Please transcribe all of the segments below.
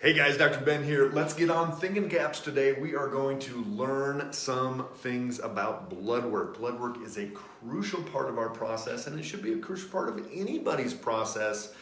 Hey guys, Dr. Ben here. Let's get on thinking caps today. We are going to learn some things about blood work. Blood work is a crucial part of our process, and it should be a crucial part of anybody's process,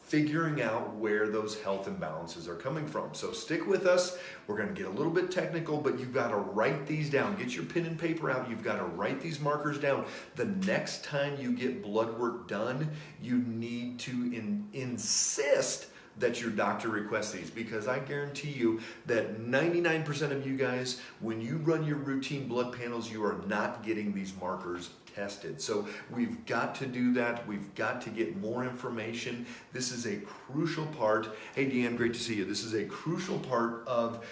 figuring out where those health imbalances are coming from. So stick with us. We're going to get a little bit technical, but you've got to write these down. Get your pen and paper out. You've got to write these markers down. The next time you get blood work done, you need to insist that your doctor requests these, because I guarantee you that 99% of you guys, when you run your routine blood panels, you are not getting these markers tested. So we've got to do that. We've got to get more information. This is a crucial part. Hey Deanne, great to see you. This is a crucial part of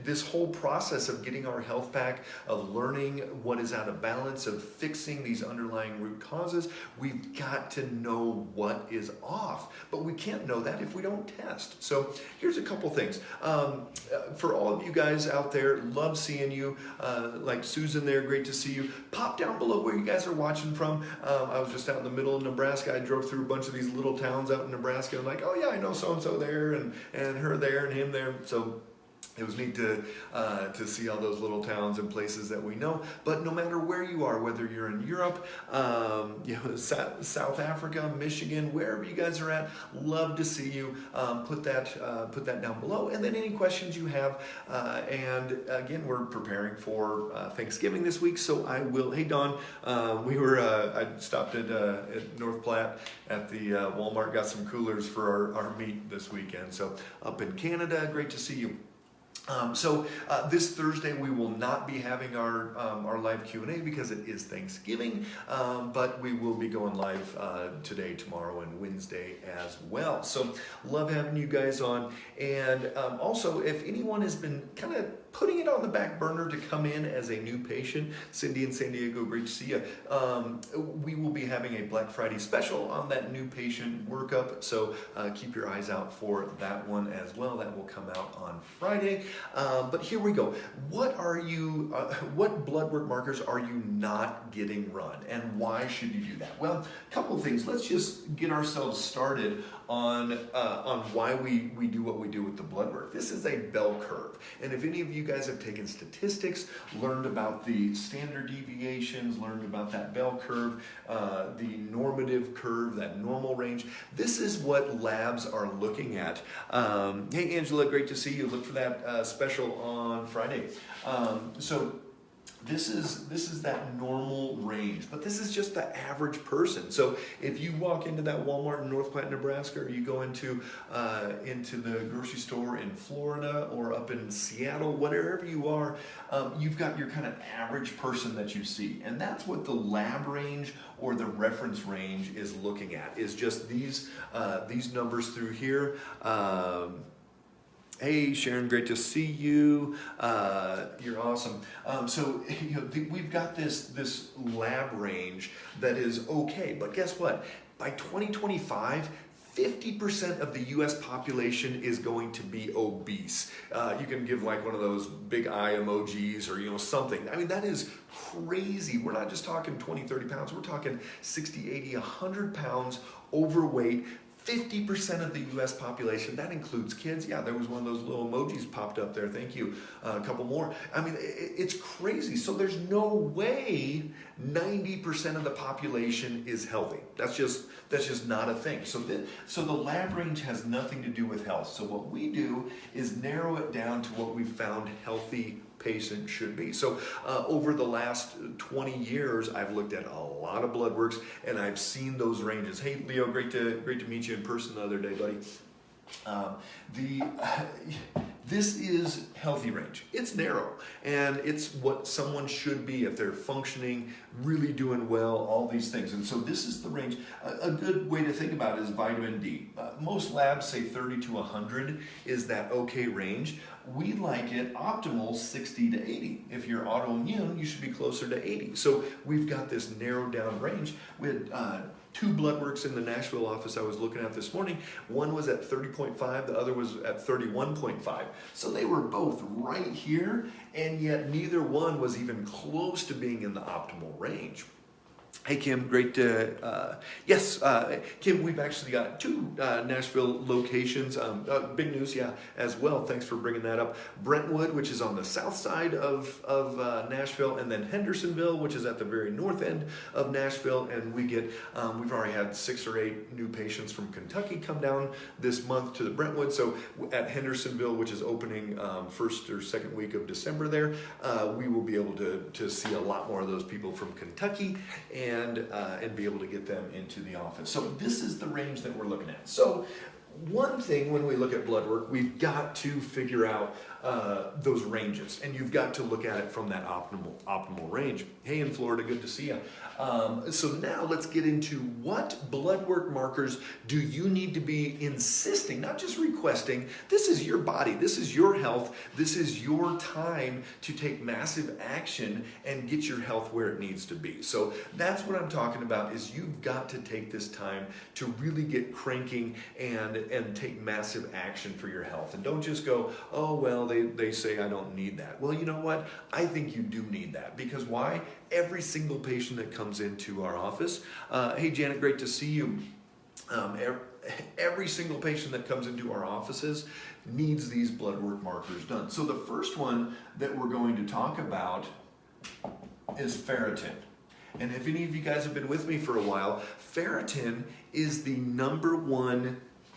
this whole process of getting our health back, of learning what is out of balance, of fixing these underlying root causes. We've got to know what is off, but we can't know that if we don't test. So here's a couple things. For all of you guys out there, love seeing you. Like Susan there, great to see you. Pop down below where you guys are watching from. I was just out in the middle of Nebraska. I drove through a bunch of these little towns out in Nebraska. I'm like, oh yeah, I know so-and-so there, and her there, and him there. So it was neat to see all those little towns and places that we know. But no matter where you are, whether you're in Europe, South Africa, Michigan, wherever you guys are at, love to see you. Put that down below. And then any questions you have. And again, we're preparing for Thanksgiving this week, so I will. Hey Dawn, I stopped at North Platte at the Walmart, got some coolers for our meat this weekend. So up in Canada, great to see you. This Thursday we will not be having our live Q&A because it is Thanksgiving, but we will be going live today, tomorrow, and Wednesday as well. So love having you guys on. And also, if anyone has been kind of putting it on the back burner to come in as a new patient, Cindy in San Diego, great to see you. We will be having a Black Friday special on that new patient workup, so keep your eyes out for that one as well. That will come out on Friday. But here we go. What blood work markers are you not getting run, and why should you do that? Well, a couple of things. Let's just get ourselves started on why we do what we do with the blood work. This is a bell curve, and if any of you guys have taken statistics, learned about the standard deviations, learned about that bell curve, the normative curve, that normal range, this is what labs are looking at. Hey Angela, great to see you. Look for that special on Friday. So this is that normal range, but this is just the average person. So if you walk into that Walmart in North Platte, Nebraska, or you go into the grocery store in Florida or up in Seattle, wherever you are, you've got your kind of average person that you see, and that's what the lab range or the reference range is looking at. Is just these numbers through here. Hey Sharon, great to see you. You're awesome. So we've got this lab range that is okay, but guess what? By 2025, 50% of the US population is going to be obese. You can give like one of those big eye emojis or something. I mean, that is crazy. We're not just talking 20, 30 pounds. We're talking 60, 80, 100 pounds overweight. 50% of the US population, that includes kids. Yeah, there was one of those little emojis popped up there. Thank you. A couple more. I mean, it's crazy. So there's no way 90% of the population is healthy. That's just not a thing. So the lab range has nothing to do with health. So what we do is narrow it down to what we found healthy patient should be. So over the last 20 years, I've looked at a lot of blood works, and I've seen those ranges. Hey Leo, great to meet you in person the other day, buddy. This is healthy range. It's narrow, and it's what someone should be if they're functioning, really doing well, all these things. And so this is the range. A good way to think about it is vitamin D. Most labs say 30 to 100 is that okay range. We like it optimal 60 to 80. If you're autoimmune, you should be closer to 80. So we've got this narrowed down range. We had two blood works in the Nashville office I was looking at this morning. One was at 30.5, the other was at 31.5. So they were both right here, and yet neither one was even close to being in the optimal range. Hey Kim, great to, yes, Kim, we've actually got two Nashville locations. Big news, yeah, as well. Thanks for bringing that up. Brentwood, which is on the south side of Nashville, and then Hendersonville, which is at the very north end of Nashville. And we've already had 6 or 8 new patients from Kentucky come down this month to the Brentwood. So at Hendersonville, which is opening first or second week of December there, we will be able to see a lot more of those people from Kentucky and be able to get them into the office. So this is the range that we're looking at. So one thing when we look at blood work, we've got to figure out those ranges, and you've got to look at it from that optimal range. Hey, in Florida, good to see you. So now let's get into what blood work markers do you need to be insisting, not just requesting. This is your body, this is your health, this is your time to take massive action and get your health where it needs to be. So that's what I'm talking about, is you've got to take this time to really get cranking and take massive action for your health. And don't just go, oh, well, they say I don't need that. Well, you know what? I think you do need that. Because why? Every single patient that comes into our office, hey, Janet, great to see you. Every single patient that comes into our offices needs these blood work markers done. So the first one that we're going to talk about is ferritin. And if any of you guys have been with me for a while, ferritin is the #1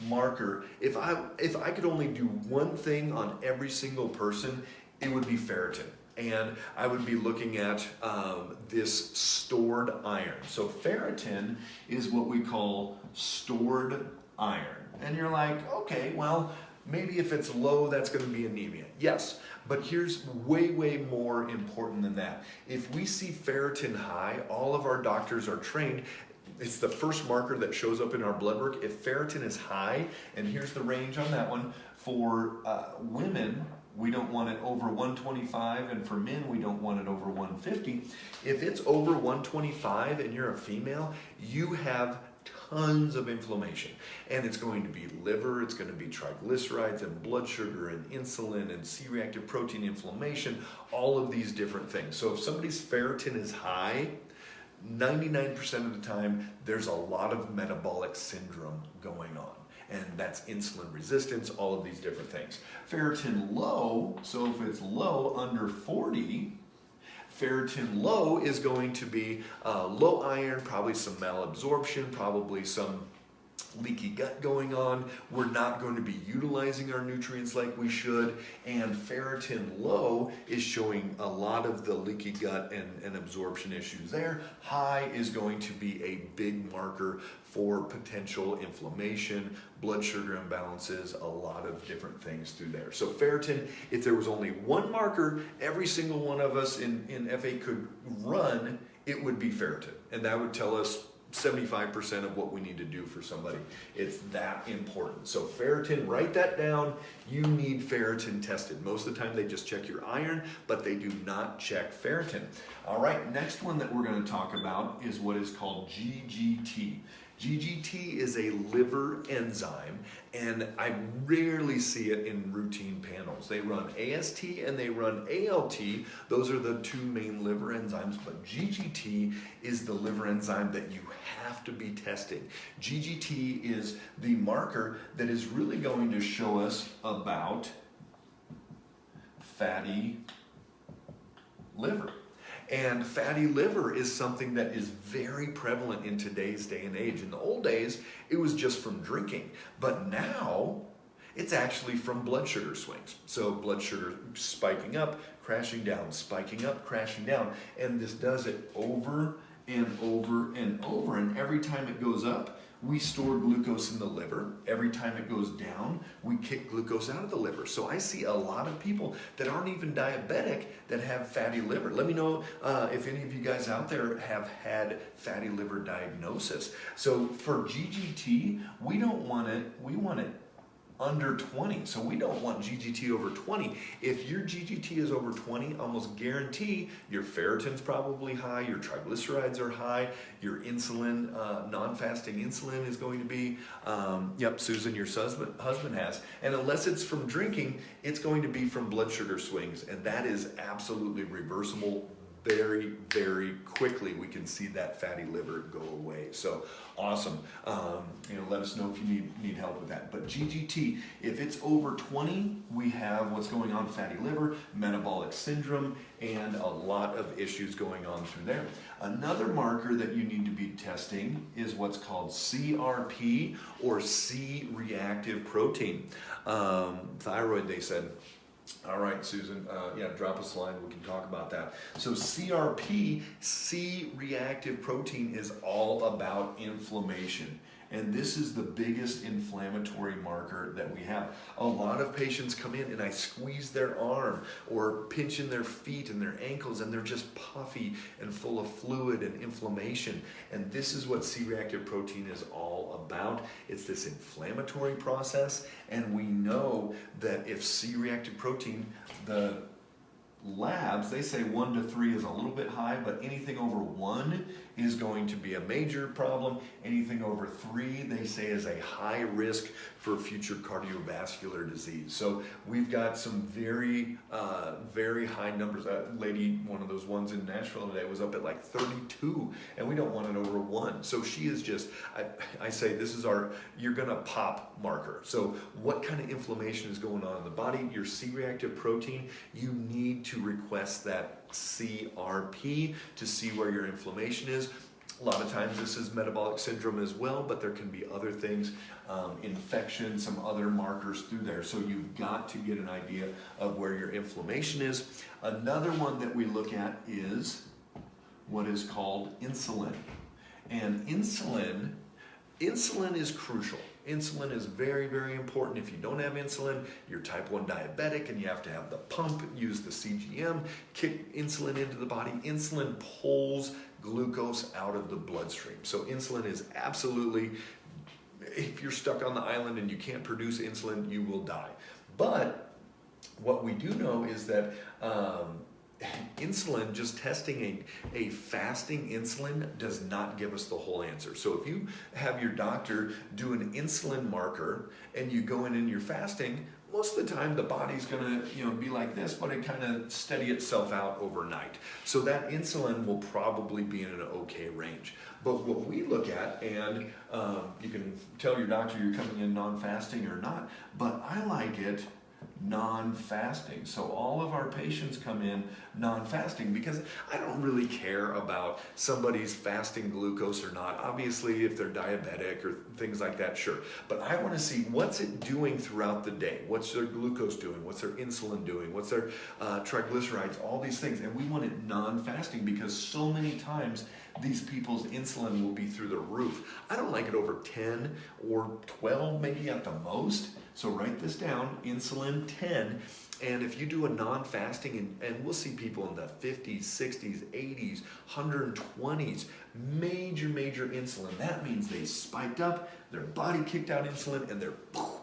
marker. If I could only do one thing on every single person, it would be ferritin. And I would be looking at this stored iron. So ferritin is what we call stored iron. And you're like, okay, well, maybe if it's low, that's going to be anemia. Yes, but here's way more important than that. If we see ferritin high, all of our doctors are trained. It's the first marker that shows up in our blood work. If ferritin is high, and here's the range on that one, for women, we don't want it over 125, and for men, we don't want it over 150. If it's over 125 and you're a female, you have tons of inflammation, and it's going to be liver, it's going to be triglycerides and blood sugar and insulin and C-reactive protein inflammation, all of these different things. So if somebody's ferritin is high, 99% of the time, there's a lot of metabolic syndrome going on. And that's insulin resistance, all of these different things. Ferritin low, so if it's low, under 40, ferritin low is going to be low iron, probably some malabsorption, probably some leaky gut going on. We're not going to be utilizing our nutrients like we should, and ferritin low is showing a lot of the leaky gut and absorption issues there. High is going to be a big marker for potential inflammation, blood sugar imbalances, a lot of different things through there. So ferritin, if there was only one marker every single one of us in FA could run, it would be ferritin, and that would tell us 75% of what we need to do for somebody. It's that important. So ferritin, write that down. You need ferritin tested. Most of the time they just check your iron, but they do not check ferritin. All right, next one that we're going to talk about is what is called GGT. GGT is a liver enzyme, and I rarely see it in routine panels. They run AST and they run ALT. Those are the two main liver enzymes, but GGT is the liver enzyme that you have to be testing. GGT is the marker that is really going to show us about fatty liver. And fatty liver is something that is very prevalent in today's day and age. In the old days, it was just from drinking, but now it's actually from blood sugar swings. So blood sugar spiking up, crashing down, spiking up, crashing down, and this does it over and over and over, and every time it goes up, we store glucose in the liver. Every time it goes down, we kick glucose out of the liver. So I see a lot of people that aren't even diabetic that have fatty liver. Let me know if any of you guys out there have had fatty liver diagnosis. So for GGT, we don't want it, we want it under 20. So we don't want GGT over 20. If your GGT is over 20, almost guarantee your ferritin's probably high, your triglycerides are high, your insulin, non-fasting insulin is going to be, yep, Susan, your husband has. And unless it's from drinking, it's going to be from blood sugar swings. And that is absolutely reversible. very, very quickly we can see that fatty liver go away. So awesome. Let us know if you need help with that. But GGT, if it's over 20, we have what's going on: fatty liver, metabolic syndrome, and a lot of issues going on through there. Another marker that you need to be testing is what's called CRP, or C-reactive protein. Thyroid, they said. All right, Susan, drop us a line, we can talk about that. So CRP, C-reactive protein, is all about inflammation. And this is the biggest inflammatory marker that we have. A lot of patients come in and I squeeze their arm or pinch in their feet and their ankles, and they're just puffy and full of fluid and inflammation. And this is what C-reactive protein is all about. It's this inflammatory process. And we know that if C-reactive protein, the labs, they say 1 to 3 is a little bit high, but anything over 1 is going to be a major problem. Anything over 3, they say, is a high risk for future cardiovascular disease. So we've got some very, very high numbers. That lady, one of those ones in Nashville today, was up at like 32, and we don't want it over 1. So she is just, I say this is our, you're gonna pop marker. So what kind of inflammation is going on in the body? Your C-reactive protein, you need to request that CRP to see where your inflammation is. A lot of times this is metabolic syndrome as well, but there can be other things, infection, some other markers through there. So you've got to get an idea of where your inflammation is. Another one that we look at is what is called insulin. And insulin is crucial. Insulin is very, very important. If you don't have insulin, you're type 1 diabetic and you have to have the pump, use the CGM, kick insulin into the body. Insulin pulls glucose out of the bloodstream. So insulin is absolutely, if you're stuck on the island and you can't produce insulin, you will die. But what we do know is that insulin, just testing a fasting insulin does not give us the whole answer. So if you have your doctor do an insulin marker and you go in and you're fasting, most of the time the body's gonna be like this, but it kind of steady itself out overnight. So that insulin will probably be in an okay range. But what we look at, and you can tell your doctor you're coming in non-fasting or not, but I like it non-fasting. So all of our patients come in non-fasting because I don't really care about somebody's fasting glucose or not. Obviously, if they're diabetic or things like that, sure. But I want to see what's it doing throughout the day. What's their glucose doing? What's their insulin doing? What's their triglycerides? All these things. And we want it non-fasting because so many times these people's insulin will be through the roof. I don't like it over 10 or 12 maybe at the most. So write this down, insulin 10. And if you do a non-fasting, and we'll see people in the 50s, 60s, 80s, 120s, major insulin. That means they spiked up, their body kicked out insulin, and they're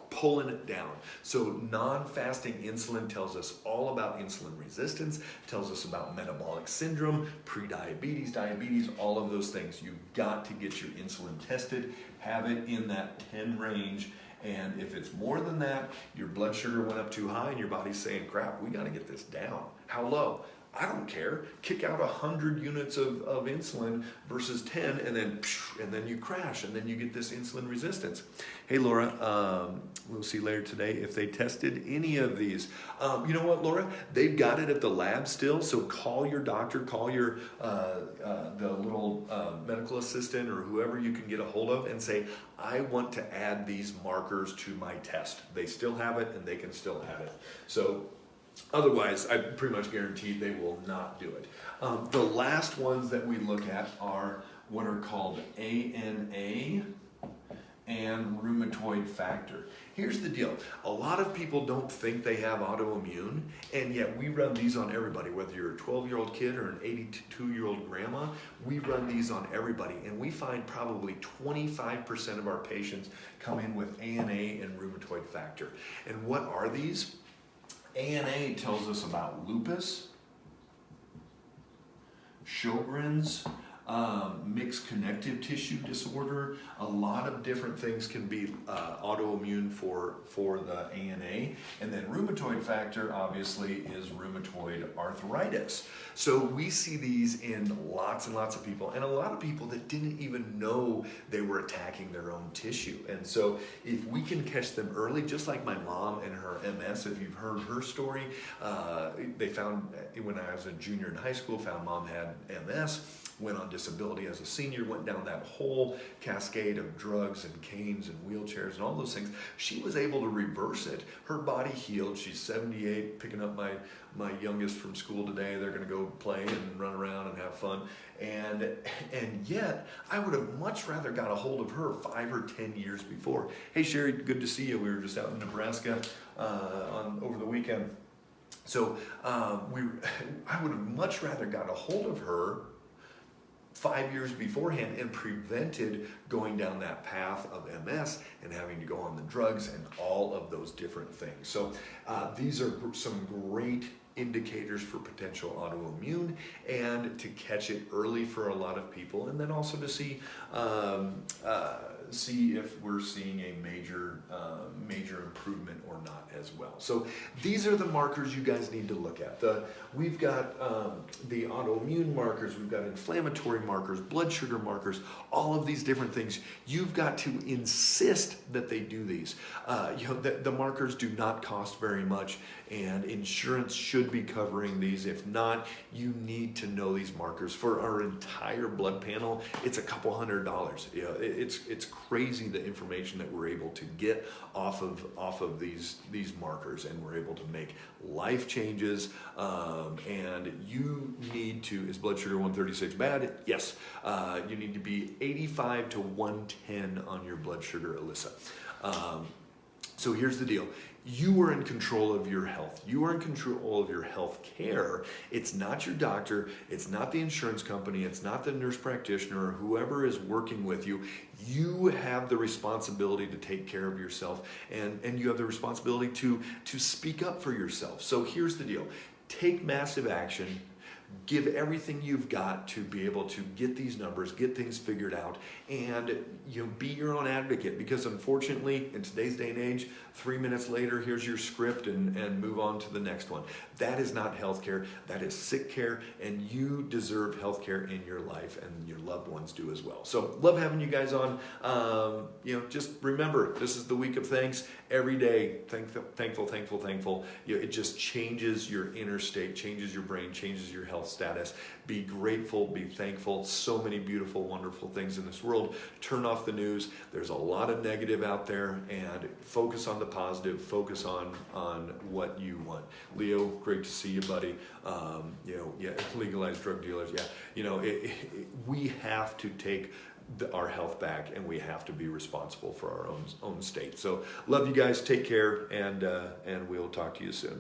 pulling it down. So non-fasting insulin tells us all about insulin resistance, tells us about metabolic syndrome, pre-diabetes, diabetes, all of those things. You've got to get your insulin tested, have it in that 10 range. And if it's more than that, your blood sugar went up too high and your body's saying, crap, we got to get this down. How low? I don't care. Kick out 100 units of insulin versus 10, and then you crash, and then you get this insulin resistance. Hey, Laura, we'll see later today if they tested any of these. You know what, Laura? They've got it at the lab still, so call your doctor, call your the little medical assistant or whoever you can get a hold of and say, I want to add these markers to my test. They still have it, and they can still have it. So otherwise, I pretty much guarantee they will not do it. The last ones that we look at are what are called ANA and rheumatoid factor. Here's the deal. A lot of people don't think they have autoimmune, and yet we run these on everybody. Whether you're a 12-year-old kid or an 82-year-old grandma, we run these on everybody, and we find probably 25% of our patients come in with ANA and rheumatoid factor. And what are these? ANA tells us about lupus, Sjogren's, mixed connective tissue disorder. A lot of different things can be autoimmune for the ANA. And then rheumatoid factor, obviously, is rheumatoid arthritis. So we see these in lots and lots of people, and a lot of people that didn't even know they were attacking their own tissue. And so if we can catch them early, just like my mom and her MS, if you've heard her story, they found, when I was a junior in high school, found mom had MS, went on disability as a senior, went down that whole cascade of drugs and canes and wheelchairs and all those things. She was able to reverse it. Her body healed. She's 78, picking up my youngest from school today. They're going to go play and run around and have fun. And yet, I would have much rather got a hold of her 5 or 10 years before. Hey, Sherry, good to see you. We were just out in Nebraska over the weekend. So I would have much rather got a hold of her 5 years beforehand and prevented going down that path of MS and having to go on the drugs and all of those different things. So these are some great indicators for potential autoimmune, and to catch it early for a lot of people, and then also to see if we're seeing a major improvement or not as well. So these are the markers you guys need to look at. We've got the autoimmune markers, we've got inflammatory markers, blood sugar markers, all of these different things. You've got to insist that they do these. The markers do not cost very much, and insurance should be covering these. If not, you need to know these markers. For our entire blood panel, it's a couple $100. It's crazy the information that we're able to get off of these markers, and we're able to make life changes. And you need to, is blood sugar 136 bad? Yes. You need to be 85 to 110 on your blood sugar, Alyssa. So here's the deal. You are in control of your health. You are in control of your health care. It's not your doctor. It's not the insurance company. It's not the nurse practitioner or whoever is working with you. You have the responsibility to take care of yourself, and you have the responsibility to speak up for yourself. So here's the deal. Take massive action. Give everything you've got to be able to get these numbers, get things figured out, and be your own advocate, because unfortunately in today's day and age, 3 minutes later, here's your script and move on to the next one. That is not healthcare. That is sick care, and you deserve healthcare in your life, and your loved ones do as well. So love having you guys on. Just remember, this is the week of thanks. Every day, thankful. It just changes your inner state, changes your brain, changes your health status. Be grateful, be thankful. So many beautiful, wonderful things in this world. Turn off the news. There's a lot of negative out there, and focus on the positive. Focus on what you want. Leo, great to see you, buddy. Legalized drug dealers. We have to take our health back, and we have to be responsible for our own state. So love you guys. Take care, and we'll talk to you soon.